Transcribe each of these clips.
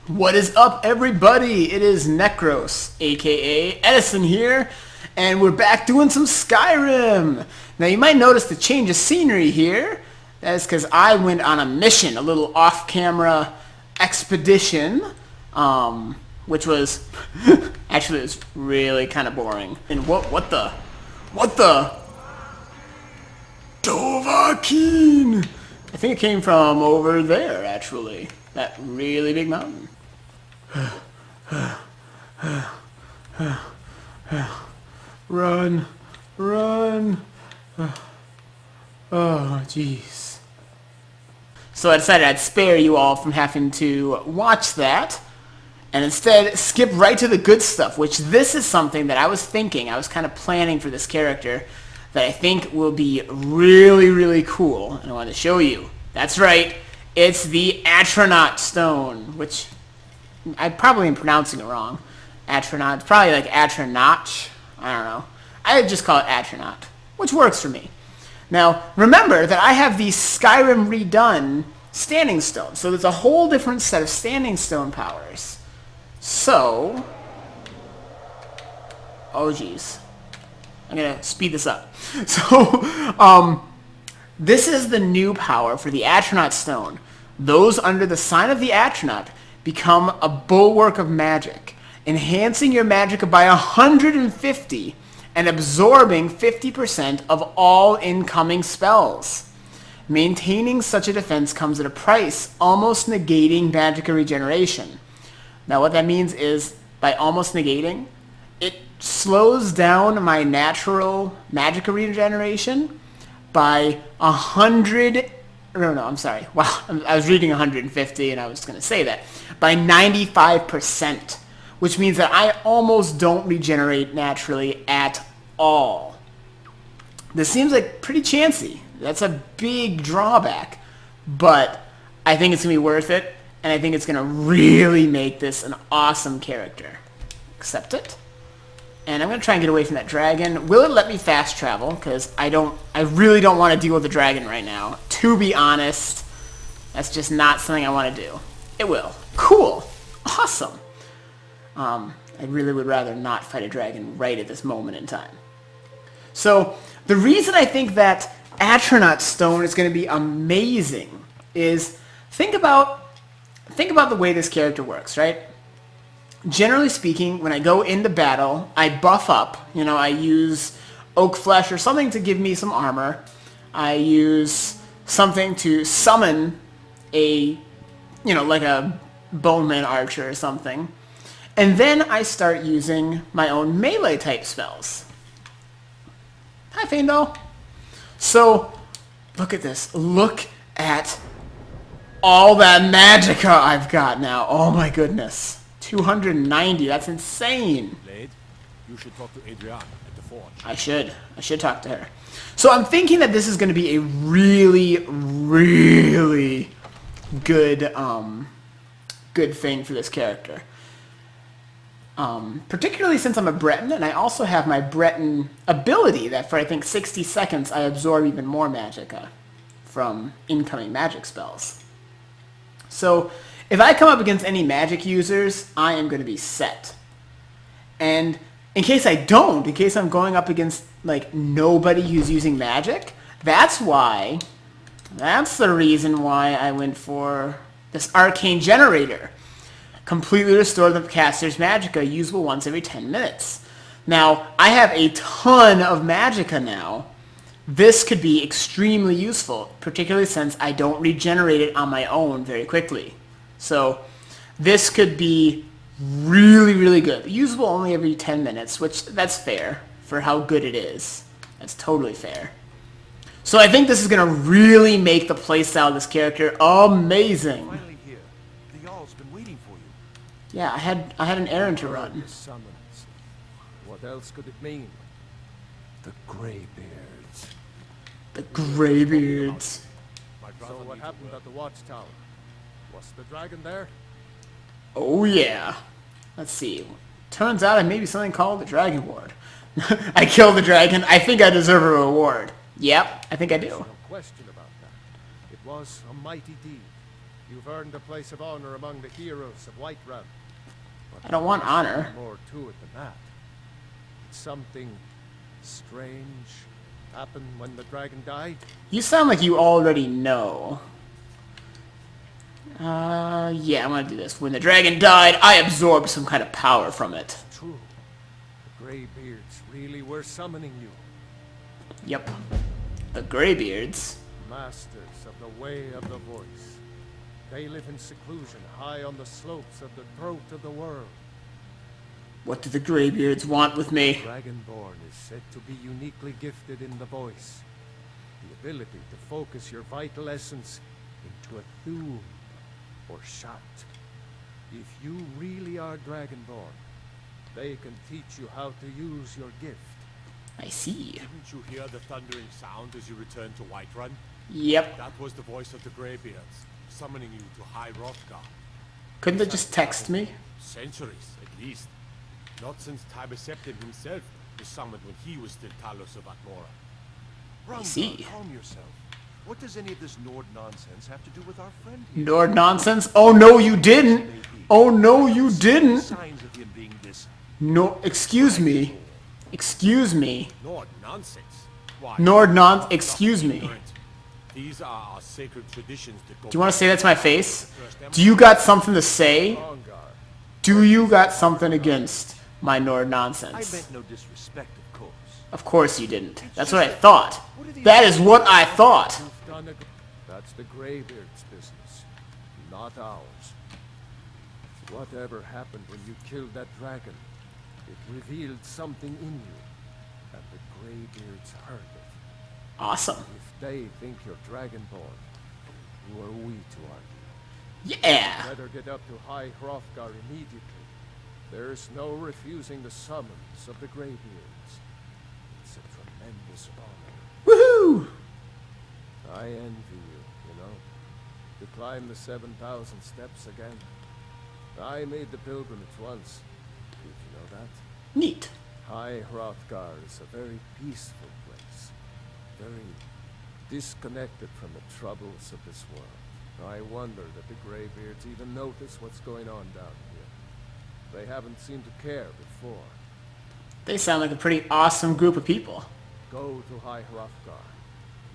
What is up, everybody? It is Necros, aka Edison here, and we're back doing some Skyrim. Now you might notice the change of scenery here. That's because I went on a mission, a little off-camera expedition, which was actually it was really kind of boring. And what the Dovahkiin? I think it came from over there, actually. That really big mountain. Run, run. Oh, jeez. So I decided I'd spare you all from having to watch that, and instead skip right to the good stuff, which this is something that I was kind of planning for this character, that I think will be really, really cool, and I want to show you. That's right, it's the Atronach stone, which I probably am pronouncing it wrong. Atronach, it's probably like Atronach, I don't know. I just call it Atronach, which works for me. Now, remember that I have the Skyrim redone standing stone, so there's a whole different set of standing stone powers. So, oh geez, I'm gonna speed this up. So, this is the new power for the Atronach stone. Those under the sign of the Atronach become a bulwark of magic, enhancing your magicka by 150 and absorbing 50% of all incoming spells. Maintaining such a defense comes at a price, almost negating magicka regeneration. Now what that means is, by almost negating, it slows down my natural magicka regeneration by 100... No, I'm sorry. Wow, I was reading 150 and I was going to say that. By 95%, which means that I almost don't regenerate naturally at all. This seems like pretty chancy. That's a big drawback, but I think it's going to be worth it, and I think it's going to really make this an awesome character. Accept it. And I'm going to try and get away from that dragon. Will it let me fast travel? Because I really don't want to deal with the dragon right now. To be honest, that's just not something I want to do. It will. Cool. Awesome. I really would rather not fight a dragon right at this moment in time. So, the reason I think that Atronach stone is going to be amazing is think about the way this character works, right? Generally speaking, when I go into battle, I buff up. You know, I use oak flesh or something to give me some armor. I use something to summon a, like a boneman archer or something. And then I start using my own melee type spells. Hi, Fiendo. So, look at this. Look at all that magicka I've got now. Oh my goodness. 290, that's insane. Blade, you should talk to Adrian at the forge. I should talk to her. So I'm thinking that this is going to be a really, really good, good thing for this character. Particularly since I'm a Breton, and I also have my Breton ability that for, I think, 60 seconds I absorb even more magicka from incoming magic spells. So, if I come up against any magic users, I am going to be set. And in case I don't, in case I'm going up against, like, nobody who's using magic, that's the reason why I went for this arcane generator. Completely restore the caster's magicka, usable once every 10 minutes. Now, I have a ton of magicka now. This could be extremely useful, particularly since I don't regenerate it on my own very quickly. So, this could be really, really good. Usable only every 10 minutes, which, that's fair for how good it is. That's totally fair. So I think this is going to really make the playstyle of this character amazing. Finally here. The Jarl's been waiting for you. Yeah, I had an errand to run. The summons. What else could it mean? The Greybeards. The Greybeards. So what happened at the watchtower? Was the dragon there? Oh yeah. Let's see. Turns out I may be something called the Dragon Ward. I killed the dragon. I think I deserve a reward. Yep, I think I do. No question about that. It was a mighty deed. You've earned a place of honor among the heroes of Whiterun. I don't want honor. More to it than that. Something strange happened when the dragon died. You sound like you already know. Yeah, I'm gonna do this. When the dragon died, I absorbed some kind of power from it. True. The Greybeards really were summoning you. Yep. The Greybeards. Masters of the way of the voice. They live in seclusion high on the slopes of the throat of the world. What do the Greybeards want with me? Dragonborn is said to be uniquely gifted in the voice. The ability to focus your vital essence into a thum or shout. If you really are Dragonborn, they can teach you how to use your gift. I see. Didn't you hear the thundering sound as you returned to Whiterun? Yep. That was the voice of the Greybeards, summoning you to High Hrothgar. Couldn't they just text me? Centuries, at least. Not since Tibeseptim himself was summoned when he was still Talos of Atmora. I see. Calm yourself. What does any of this Nord nonsense have to do with our friend here? Nord nonsense? Oh no, you didn't! Oh no, you didn't! Signs of him being this. No, excuse me. Excuse me. Nord nonsense? Why? Excuse me. Ignorant. These are our sacred traditions that go. Do you want to say that to my face? Do you got something to say? Do you got something against my Nord I nonsense? meant no disrespect, of course. Of course you didn't. That's what I thought. That is what I thought. That's the Greybeards' business, not ours. Whatever happened when you killed that dragon, it revealed something in you, and the Greybeards heard it. Awesome. If they think you're Dragonborn, who are we to argue? Yeah. Better get up to High Hrothgar immediately. There's no refusing the summons of the Greybeards. It's a tremendous honor. Woohoo! I envy you know. To climb the 7,000 steps again. I made the pilgrimage once. Did you know that? Neat. High Hrothgar is a very peaceful place. Very disconnected from the troubles of this world. I wonder that the Greybeards even notice what's going on down here. They haven't seemed to care before. They sound like a pretty awesome group of people. Go to High Hrothgar.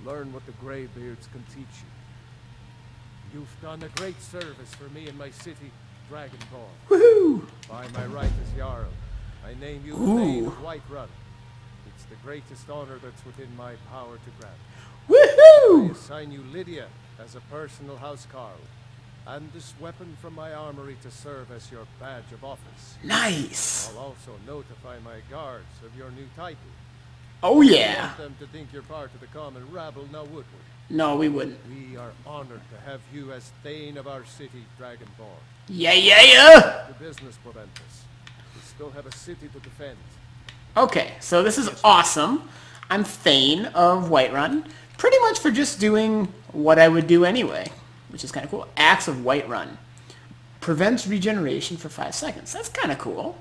Learn what the Greybeards can teach you. You've done a great service for me in my city, Dragonborn. Woohoo! By my right as Jarl, I name you the Thane of Whiterun. It's the greatest honor that's within my power to grant. I Woohoo! assign you Lydia as a personal housecarl, and this weapon from my armory to serve as your badge of office. Nice. I'll also notify my guards of your new title. Oh I yeah. want them to think you're part of the common rabble, now would we? No, we wouldn't. We are honored to have you as Thane of our city, Dragonborn. Yeah, yeah, yeah! The business momentous. We still have a city to defend. Okay, so this is awesome. I'm Thane of Whiterun, pretty much for just doing what I would do anyway, which is kind of cool. Axe of Whiterun. Prevents regeneration for 5 seconds. That's kind of cool.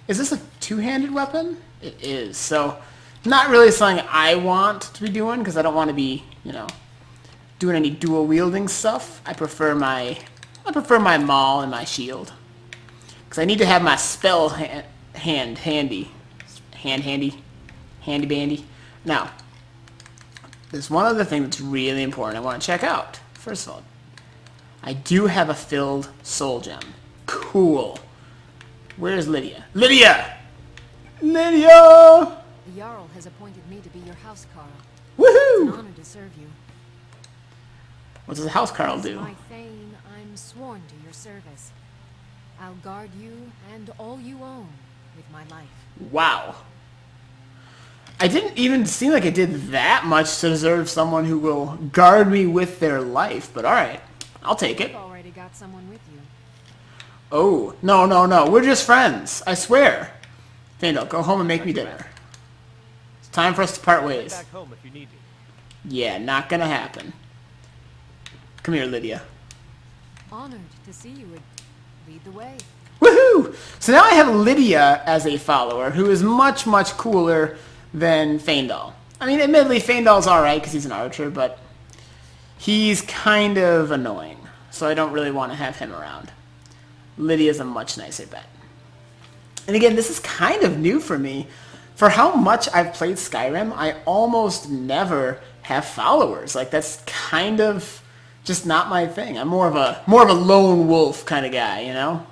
Is this a two-handed weapon? It is. So, not really something I want to be doing, because I don't want to be, doing any dual-wielding stuff. I prefer my maul and my shield. Because I need to have my spell handy. Handy-bandy. Now, there's one other thing that's really important I want to check out. First of all, I do have a filled soul gem. Cool. Where's Lydia? Lydia! Lydia! The Jarl has appointed me to be your housecarl. It's an Woohoo! honor to serve you. What does a housecarl As do? my Thane, I'm sworn to your service. I'll guard you and all you own with my life. Wow. I didn't even seem like I did that much to deserve someone who will guard me with their life, but alright. I'll take it. You've already got someone with you. Oh, no. We're just friends. I swear. Fandel, go home and make me dinner. It's time for us to part ways. Back home if you need me. Yeah, not gonna happen. Come here, Lydia. Honored to see you would lead the way. Woohoo! So now I have Lydia as a follower, who is much, much cooler than Faendal. I mean, admittedly, Faendal's alright because he's an archer, but he's kind of annoying. so I don't really want to have him around. Lydia's a much nicer bet. And again, this is kind of new for me. For how much I've played Skyrim, I almost never have followers. Like, that's kind of just not my thing. I'm more of a lone wolf kind of guy, you know?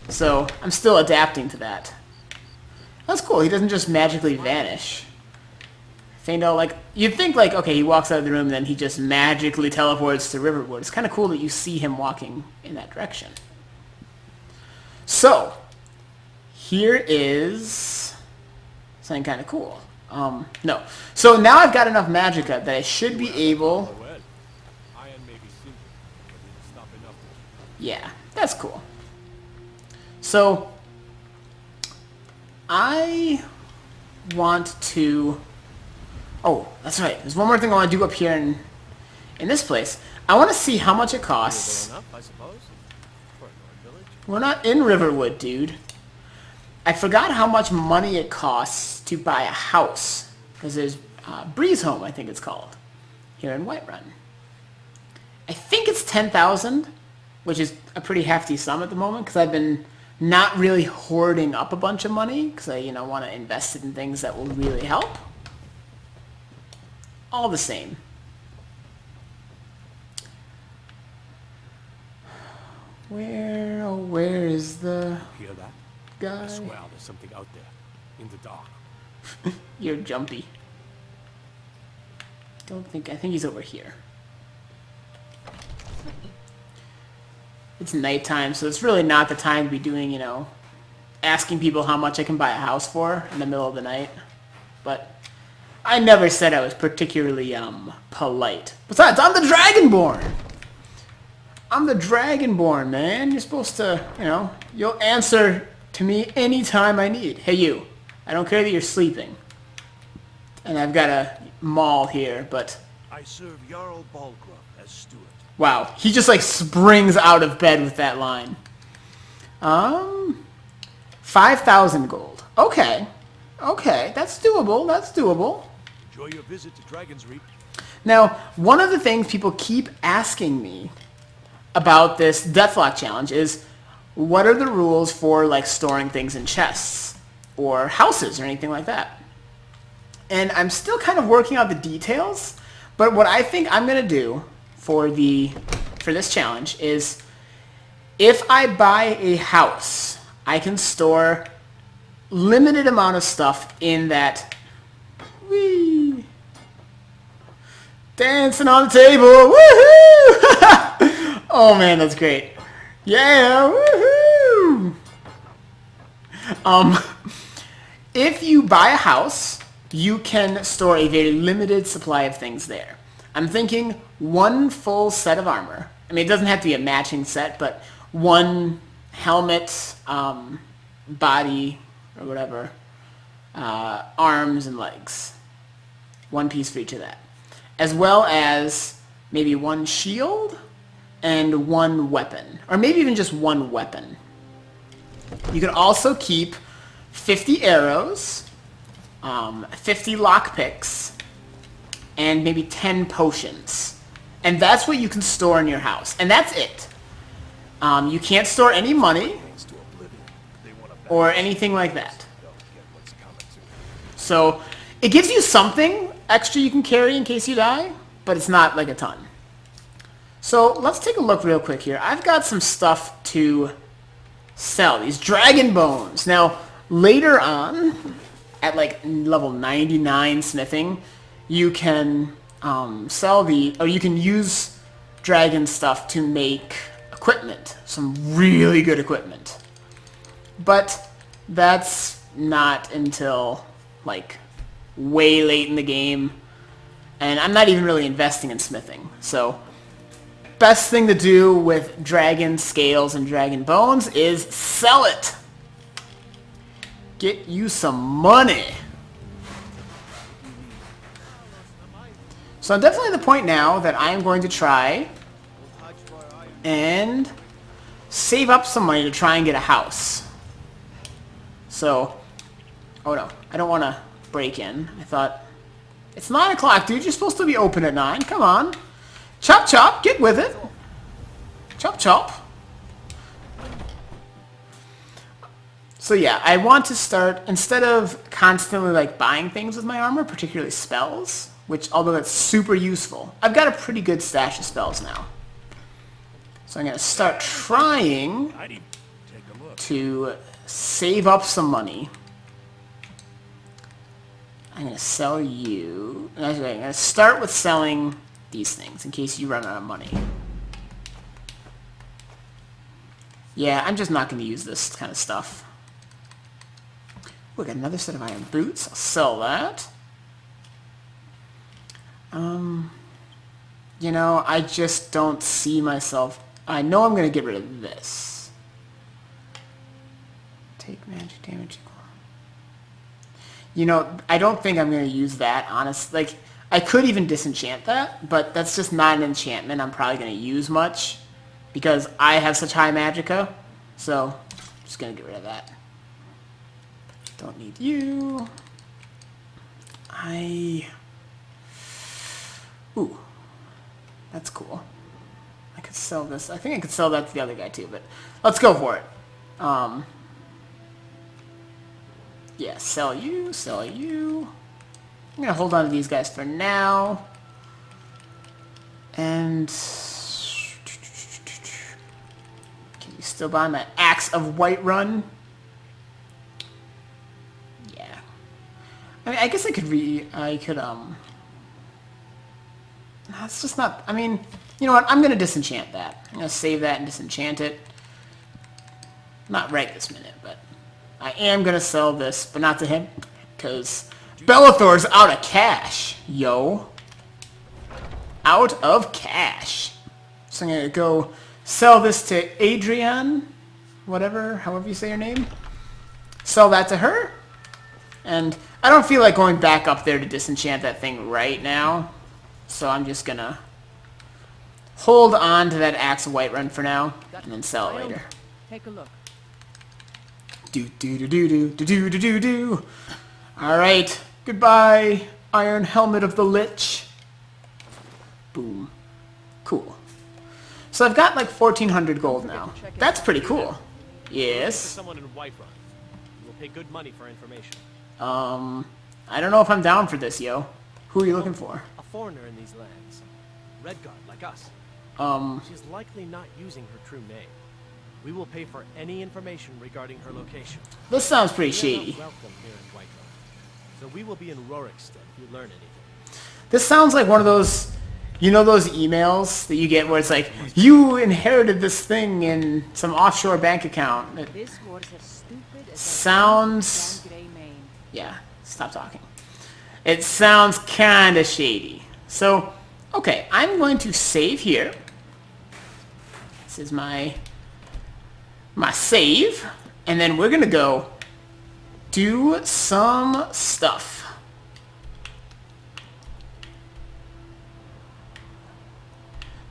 So I'm still adapting to that. That's cool. He doesn't just magically vanish. Faendal, like, you'd think, like, okay, he walks out of the room and then he just magically teleports to Riverwood. It's kind of cool that you see him walking in that direction. So, here is something kind of cool. No. So now I've got enough magicka that I should be able... Well, iron may be simple, but it's not enough to... Yeah, that's cool. So, I want to... Oh, that's right. There's one more thing I want to do up here in this place. I want to see how much it costs. Enough, I suppose, for a Nord village. We're not in Riverwood, dude. I forgot how much money it costs to buy a house. Because there's Breeze Home, I think it's called, here in Whiterun. I think it's 10,000, which is a pretty hefty sum at the moment, because I've been not really hoarding up a bunch of money, because I, want to invest it in things that will really help. All the same. Where is the Hear that? guy? I swear there's something out there, in the dark. You're jumpy. I think he's over here. It's nighttime, so it's really not the time to be doing, asking people how much I can buy a house for in the middle of the night. But I never said I was particularly, polite. Besides, I'm the Dragonborn! I'm the Dragonborn, man. You're supposed to, you'll answer to me anytime I need. Hey, you. I don't care that you're sleeping. And I've got a maul here, but... I serve Jarl Balgruuf as steward. Wow. He just, springs out of bed with that line. 5,000 gold. Okay. Okay. That's doable. That's doable. Enjoy your visit to Dragon's Reap. Now, one of the things people keep asking me about this Deathlocke challenge is, what are the rules for, storing things in chests or houses or anything like that? And I'm still kind of working out the details, but what I think I'm going to do for this challenge is, if I buy a house, I can store limited amount of stuff in that. Whee! Dancing on the table, woohoo! Oh man, that's great. Yeah, woohoo! If you buy a house, you can store a very limited supply of things there. I'm thinking one full set of armor. I mean, it doesn't have to be a matching set, but one helmet, body, or whatever, arms and legs. One piece for each of that. As well as maybe one shield and one weapon. Or maybe even just one weapon. You can also keep 50 arrows, 50 lockpicks, and maybe 10 potions. And that's what you can store in your house. And that's it. You can't store any money or anything like that. So it gives you something extra you can carry in case you die, but it's not a ton. So let's take a look real quick here. I've got some stuff to sell. These dragon bones. Now, later on, at level 99 smithing, you can you can use dragon stuff to make equipment. Some really good equipment. But that's not until way late in the game, and I'm not even really investing in smithing. So best thing to do with dragon scales and dragon bones is sell it. Get you some money. So I'm definitely at the point now that I am going to try and save up some money to try and get a house. So, oh no, I don't want to break in. I thought, it's 9 o'clock, dude. You're supposed to be open at 9. Come on. Chop chop, get with it. Chop chop. So yeah, I want to start, instead of constantly like buying things with my armor, particularly spells, which although that's super useful, I've got a pretty good stash of spells now. So I'm going to start trying to save up some money. I'm going to sell you. Actually, I'm going to start with selling these things in case you run out of money. Yeah, I'm just not going to use this kind of stuff. Ooh, I got another set of iron boots. I'll sell that. You know, I just don't see myself. I know I'm going to get rid of this. Take magic damage. You know, I don't think I'm going to use that, honestly. Like, I could even disenchant that, but that's just not an enchantment I'm probably going to use much because I have such high magicka. So, I'm just going to get rid of that. Don't need you. Ooh. That's cool. I could sell this. I think I could sell that to the other guy too, but let's go for it. Yeah, sell you, sell you. I'm going to hold on to these guys for now. And can you still buy my Axe of Whiterun? Yeah. I mean, I guess I could it's just not, I mean, you know what, I'm going to disenchant that. I'm going to save that and disenchant it. Not right this minute, but I am going to sell this, but not to him, because Bellathor's out of cash, yo. Out of cash. So I'm going to go sell this to Adrian, whatever, however you say your name. Sell that to her. And I don't feel like going back up there to disenchant that thing right now. So I'm just going to hold on to that Axe of Whiterun for now, and then sell it later. Take a look. Do. Alright. Goodbye, Iron Helmet of the Lich. Boom. Cool. So I've got like 1,400 gold now. That's pretty cool. Yes. Someone in Whiterun. You will pay good money for information. I don't know if I'm down for this, yo. Who are you looking for? A foreigner in these lands. Redguard, like us. She's likely not using her true name. We will pay for any information regarding her location. This sounds pretty We are shady. not welcome here in Whiterun. So we will be in Rorikstead if you learn anything. This sounds like one of those, you know those emails that you get where it's like, you inherited this thing in some offshore bank account. It This was as stupid as sounds... a damn Mane. Yeah, stop talking. It sounds kind of shady. So, okay, I'm going to save here. This is my save. And then we're going to go do some stuff.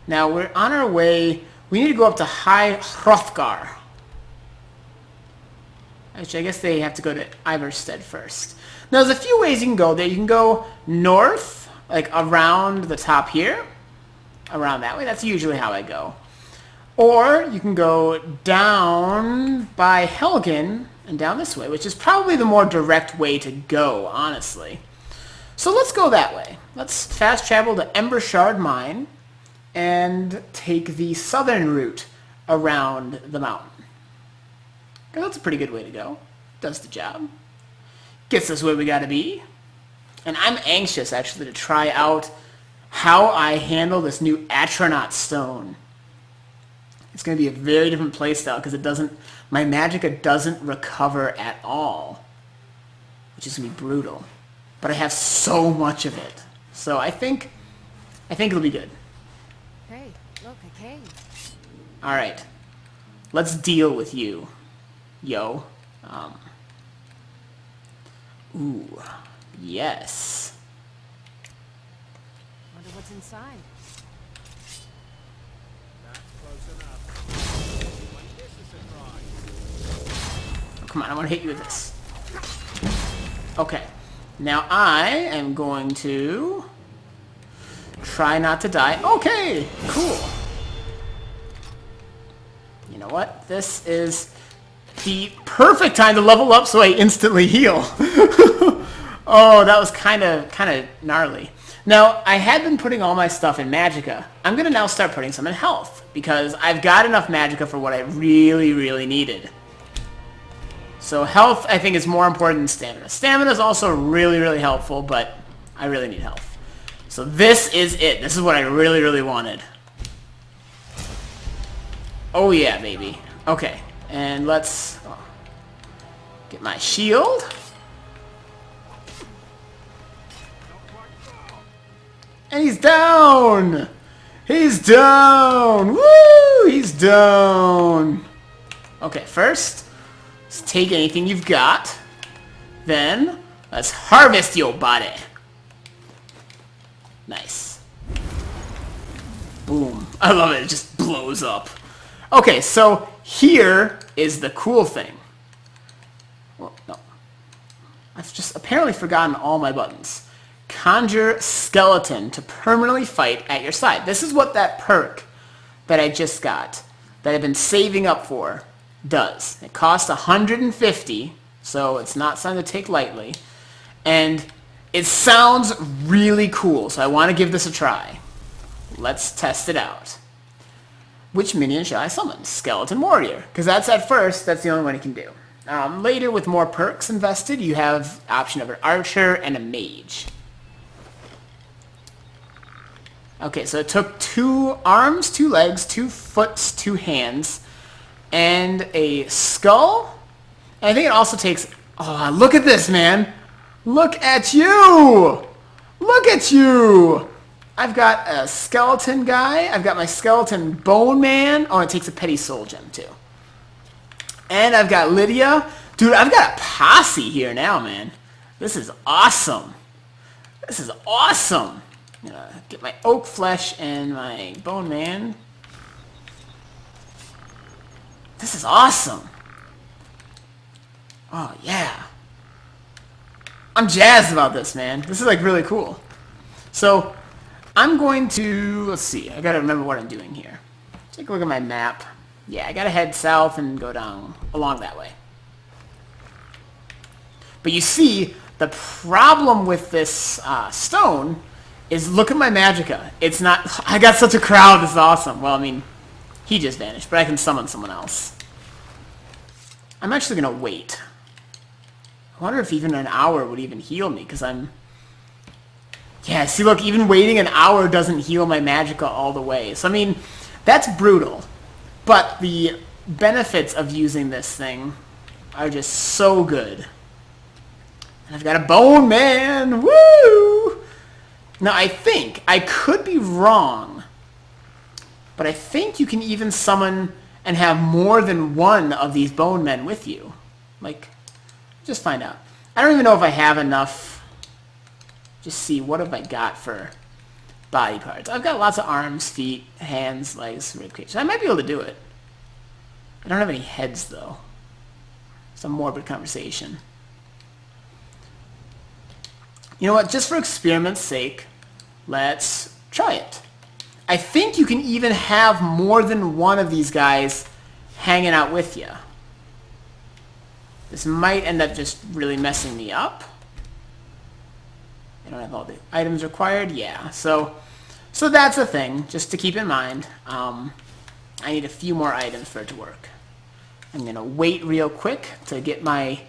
Now, we're on our way. We need to go up to High Hrothgar. Which I guess they have to go to Ivarstead first. Now, there's a few ways you can go there. You can go north, like around the top here. Around that way. That's usually how I go. Or you can go down by Helgen and down this way, which is probably the more direct way to go, honestly. So let's go that way. Let's fast travel to Embershard Mine and take the southern route around the mountain. That's a pretty good way to go. Does the job. Gets us where we gotta be. And I'm anxious, actually, to try out how I handle this new Atronach stone. It's going to be a very different playstyle because it doesn't, my magicka doesn't recover at all, which is going to be brutal. But I have so much of it, so I think it'll be good. Hey, look, a cave. All right, let's deal with you, yo. Ooh, yes. Wonder what's inside. Oh, come on, I want to hit you with this. Okay. Now I am going to try not to die. Okay, cool. know what? This is the perfect time to level up so I instantly heal. Oh, that was kind of gnarly. Now, I had been putting all my stuff in magicka. I'm going to now start putting some in health, because I've got enough magicka for what I really, really needed. So health, I think, is more important than stamina. Stamina is also really, really helpful, but I really need health. So this is it. This is what I really, really wanted. Oh yeah, baby. Okay, and let's get my shield. And he's down! He's down! Woo! He's down! Okay, first, let's take anything you've got. Then, let's harvest your body. Nice. Boom. I love it. It just blows up. Okay, so here is the cool thing. Well, no. I've just apparently forgotten all my buttons. Conjure skeleton to permanently fight at your side. This is what that perk that I just got, that I've been saving up for, does. It costs 150, so it's not something to take lightly. And it sounds really cool, so I want to give this a try. Let's test it out. Which minion shall I summon? Skeleton Warrior. Because that's at first, that's the only one you can do. Later, with more perks invested, you have the option of an archer and a mage. Okay, so it took 2 arms, 2 legs, 2 foots, 2 hands, and a skull. And I think it also takes... Oh, look at this, man! Look at you! Look at you! I've got a skeleton guy. I've got my skeleton bone man. Oh, it takes a petty soul gem, too. And I've got Lydia. Dude, I've got a posse here now, man. This is awesome. This is awesome. I'm gonna get my oak flesh and my bone man. This is awesome. Oh, yeah. I'm jazzed about this, man. This is, like, really cool. So, I'm going to... Let's see. I gotta remember what I'm doing here. Take a look at my map. Yeah, I gotta head south and go down along that way. But you see, the problem with this stone is, look at my magicka. It's not... I got such a crowd. This is awesome. Well, I mean, he just vanished, but I can summon someone else. I'm actually gonna wait. I wonder if even an hour would even heal me, because I'm... Yeah, see, look, even waiting an hour doesn't heal my magicka all the way. So, I mean, that's brutal. But the benefits of using this thing are just so good. And I've got a bone man! Woo! Now, I think, I could be wrong, but I think you can even summon and have more than one of these bone men with you. Like, just find out. I don't even know if I have enough. Just see, what have I got for body parts? I've got lots of arms, feet, hands, legs, ribcage. I might be able to do it. I don't have any heads, though. It's a morbid conversation. You know what? Just for experiment's sake, let's try it. I think you can even have more than one of these guys hanging out with you. This might end up just really messing me up. I don't have all the items required. Yeah, so that's a thing, just to keep in mind. I need a few more items for it to work. I'm going to wait real quick to get my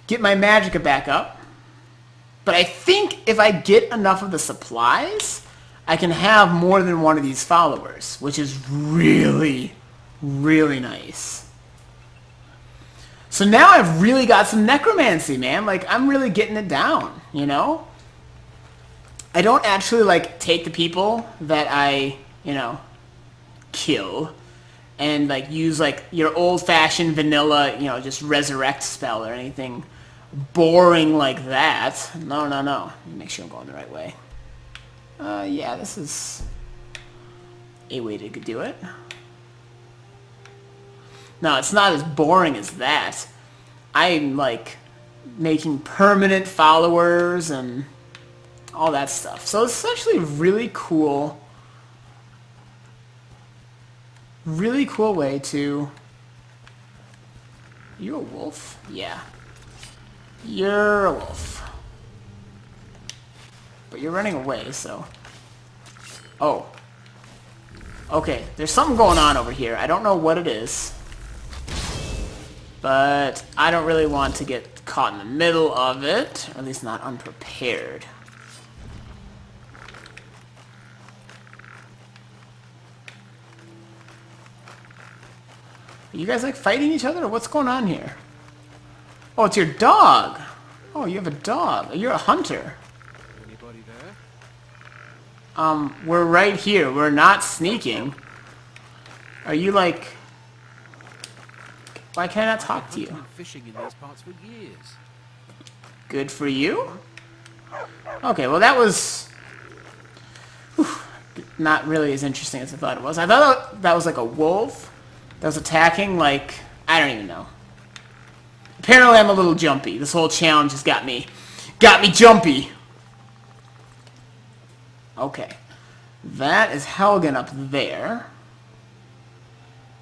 magicka back up. But I think if I get enough of the supplies, I can have more than one of these followers, which is really, really nice. So now I've really got some necromancy, man. Like, I'm really getting it down, you know? I don't actually, like, take the people that I, you know, kill and, like, use, like, your old-fashioned vanilla, you know, just resurrect spell or anything boring like that. No, no, no. Let me make sure I'm going the right way. Yeah, this is a way to do it. No, it's not as boring as that. I'm, like, making permanent followers and all that stuff. So it's actually really cool way to Are you a wolf? Yeah. You're a wolf. But you're running away, so... Oh. Okay, there's something going on over here. I don't know what it is. But I don't really want to get caught in the middle of it. Or at least not unprepared. Are you guys like fighting each other, or what's going on here? Oh, it's your dog. Oh, you have a dog. You're a hunter. Anybody there? We're right here. We're not sneaking. Are you like... Why can't I not talk to you? I've been fishing in these parts for years. Good for you. Okay, well that was... Whew, not really as interesting as I thought it was. I thought that was like a wolf that was attacking, like... I don't even know. Apparently I'm a little jumpy. This whole challenge has got me jumpy. Okay. That is Helgen up there.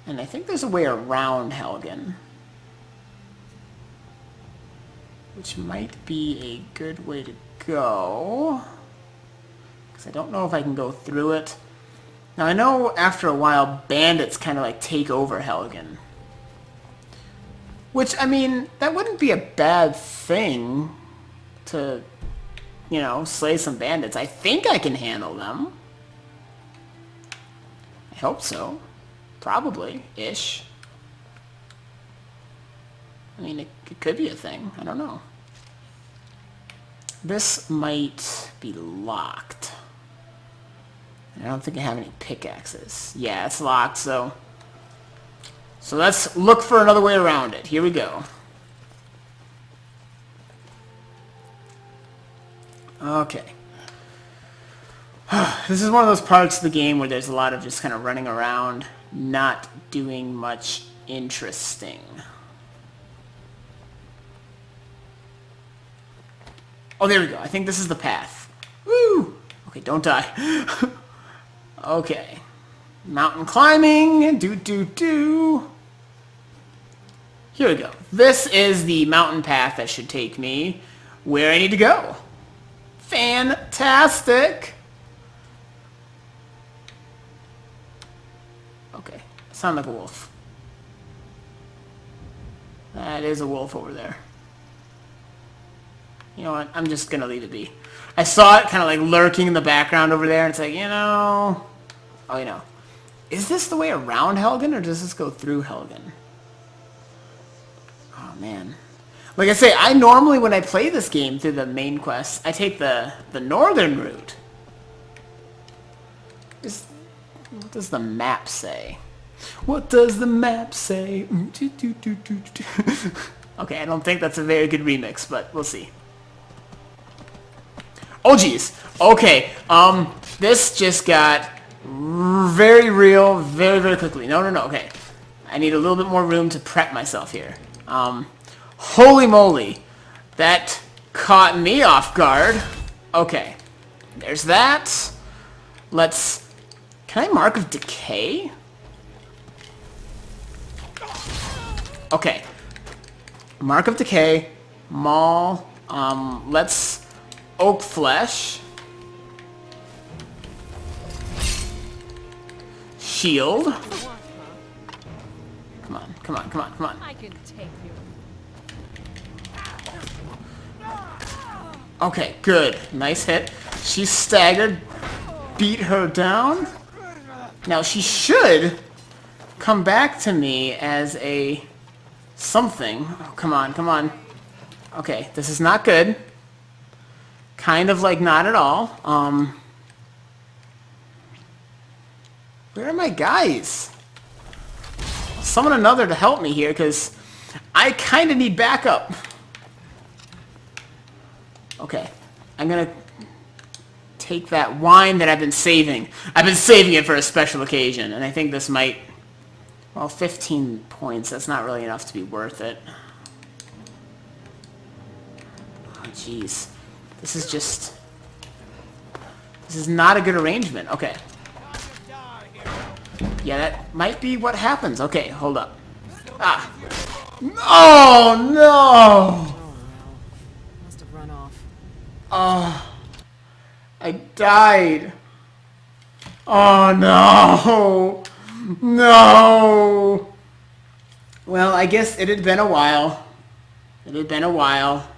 And I think there's a way around Helgen. Which might be a good way to go. Because I don't know if I can go through it. Now I know after a while bandits kind of like take over Helgen. Which, I mean, that wouldn't be a bad thing to, you know, slay some bandits. I think I can handle them. I hope so. Probably. Ish. I mean, it could be a thing. I don't know. This might be locked. I don't think I have any pickaxes. Yeah, it's locked, so... So let's look for another way around it. Here we go. Okay. This is one of those parts of the game where there's a lot of just kind of running around, not doing much interesting. Oh, there we go. I think this is the path. Woo! Okay, don't die. Okay. Mountain climbing. Do. Here we go. This is the mountain path that should take me where I need to go. Fantastic! Okay. Sound like a wolf. That is a wolf over there. You know what? I'm just gonna leave it be. I saw it kind of like lurking in the background over there, and it's like, you know... Oh, you know. Is this the way around Helgen, or does this go through Helgen? Oh, man. Like I say, I normally, when I play this game through the main quest, I take the northern route. What does the map say? What does the map say? Okay, I don't think that's a very good remix, but we'll see. Oh, geez. Okay, this just got very real very, very quickly. No, okay. I need a little bit more room to prep myself here. Holy moly. That caught me off guard. Okay. There's that. Let's... Can I Mark of Decay? Okay. Mark of Decay. Maul. Let's... Oak Flesh. Shield. Come on. I can take you. Okay, good. Nice hit. She's staggered. Beat her down. Now she should come back to me as a something. Oh, come on. Okay, this is not good. Kind of like not at all. Where are my guys? I'll summon another to help me here, because I kind of need backup. Okay, I'm going to take that wine that I've been saving. I've been saving it for a special occasion, and I think this might... Well, 15 points, that's not really enough to be worth it. Oh, jeez. This is just... This is not a good arrangement. Okay. Yeah, that might be what happens. Okay, hold up. Ah. Oh, no! Oh well. Must have run off. Oh, I died. Oh, no. No. Well, I guess it had been a while. It had been a while.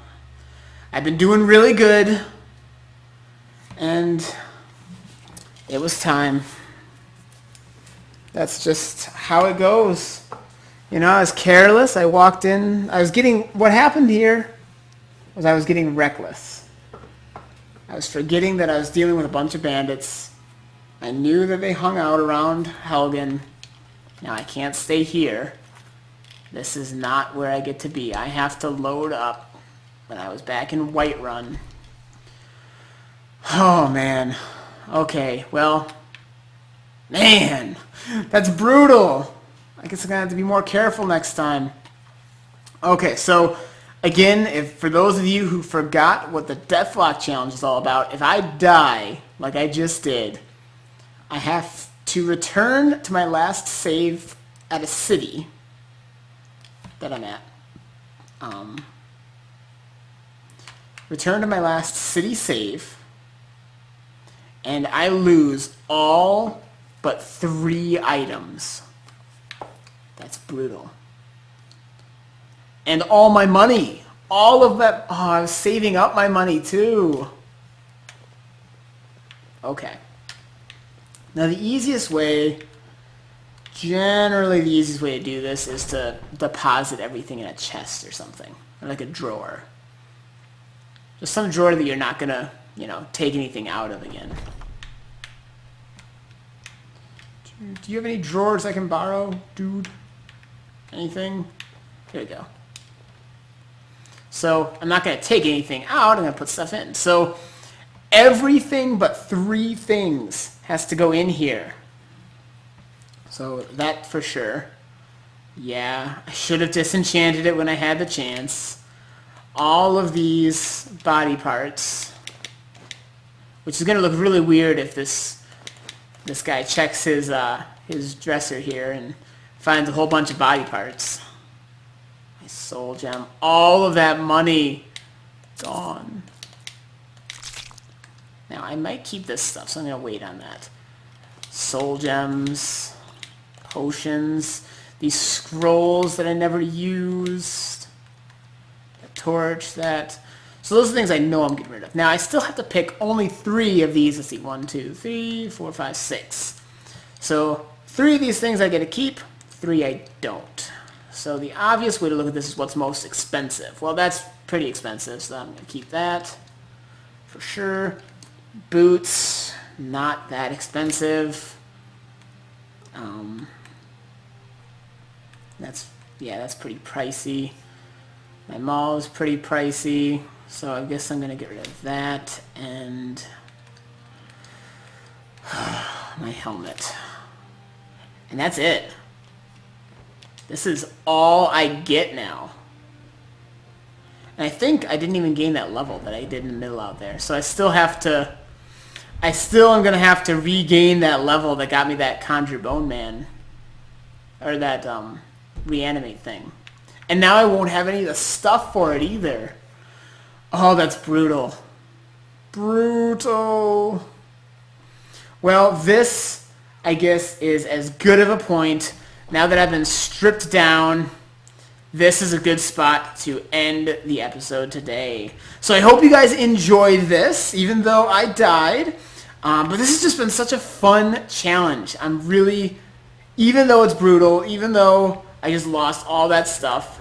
I've been doing really good. And it was time. That's just how it goes. You know, I was careless. I walked in. What happened here was I was getting reckless. I was forgetting that I was dealing with a bunch of bandits. I knew that they hung out around Helgen. Now I can't stay here. This is not where I get to be. I have to load up when I was back in Whiterun. Oh, man. Okay, well, man, that's brutal. I guess I'm going to have to be more careful next time. Okay, so, again, for those of you who forgot what the Deathlocke challenge is all about, if I die, like I just did, I have to return to my last save at a city that I'm at. Return to my last city save, and I lose all but 3 items. That's brutal. And all my money. All of that. Oh, I was saving up my money too. Okay. Now generally the easiest way to do this is to deposit everything in a chest or something. Or like a drawer. Just some drawer that you're not going to, take anything out of again. Do you have any drawers I can borrow, dude? Anything? Here we go. So I'm not going to take anything out. I'm going to put stuff in. So everything but 3 things has to go in here. So that for sure. Yeah, I should have disenchanted it when I had the chance. All of these body parts, which is going to look really weird if this guy checks his dresser here and finds a whole bunch of body parts. My soul gem. All of that money gone. Now, I might keep this stuff, so I'm going to wait on that. Soul gems, potions, these scrolls that I never used, a torch, that. So those are things I know I'm getting rid of. Now, I still have to pick only 3 of these. Let's see, 1, 2, 3, 4, 5, 6. So 3 of these things I get to keep, 3 I don't. So the obvious way to look at this is what's most expensive. Well, that's pretty expensive, so I'm going to keep that for sure. Boots, not that expensive. That's pretty pricey. My mall is pretty pricey, so I guess I'm going to get rid of that, and my helmet. And that's it. This is all I get now. And I think I didn't even gain that level that I did in the middle out there. So I still am going to have to regain that level that got me that Conjure Bone Man. Or that reanimate thing. And now I won't have any of the stuff for it either. Oh, that's brutal. Brutal. Well, this, I guess, is as good of a point. Now that I've been stripped down, this is a good spot to end the episode today. So I hope you guys enjoyed this, even though I died. But this has just been such a fun challenge. I'm really, even though it's brutal, even though I just lost all that stuff,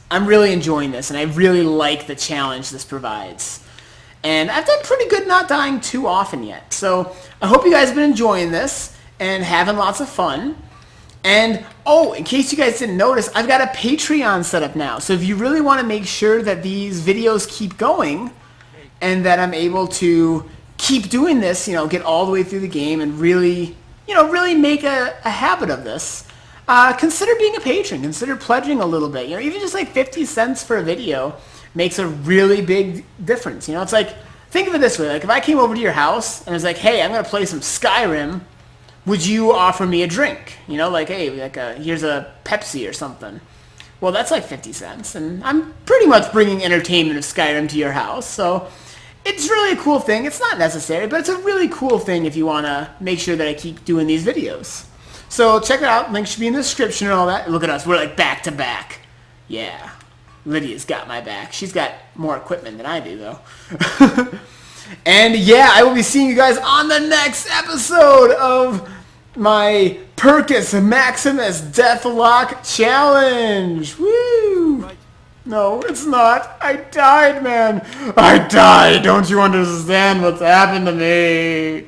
I'm really enjoying this, and I really like the challenge this provides. And I've done pretty good not dying too often yet. So I hope you guys have been enjoying this and having lots of fun. And, oh, in case you guys didn't notice, I've got a Patreon set up now. So if you really want to make sure that these videos keep going and that I'm able to keep doing this, get all the way through the game and really, really make a habit of this, consider being a patron. Consider pledging a little bit. Even just like 50 cents for a video makes a really big difference. It's like, think of it this way. Like if I came over to your house and was like, hey, I'm going to play some Skyrim would you offer me a drink? You know, like, hey, here's a Pepsi or something. Well, that's like 50 cents, and I'm pretty much bringing entertainment of Skyrim to your house, so it's really a cool thing. It's not necessary, but it's a really cool thing if you want to make sure that I keep doing these videos. So check it out. Link should be in the description and all that. Look at us. We're like back to back. Yeah. Lydia's got my back. She's got more equipment than I do, though. And yeah, I will be seeing you guys on the next episode of my Perkus Maximus Deathlocke challenge. Woo! Right. No, it's not. I died, man. I died. Don't you understand what's happened to me?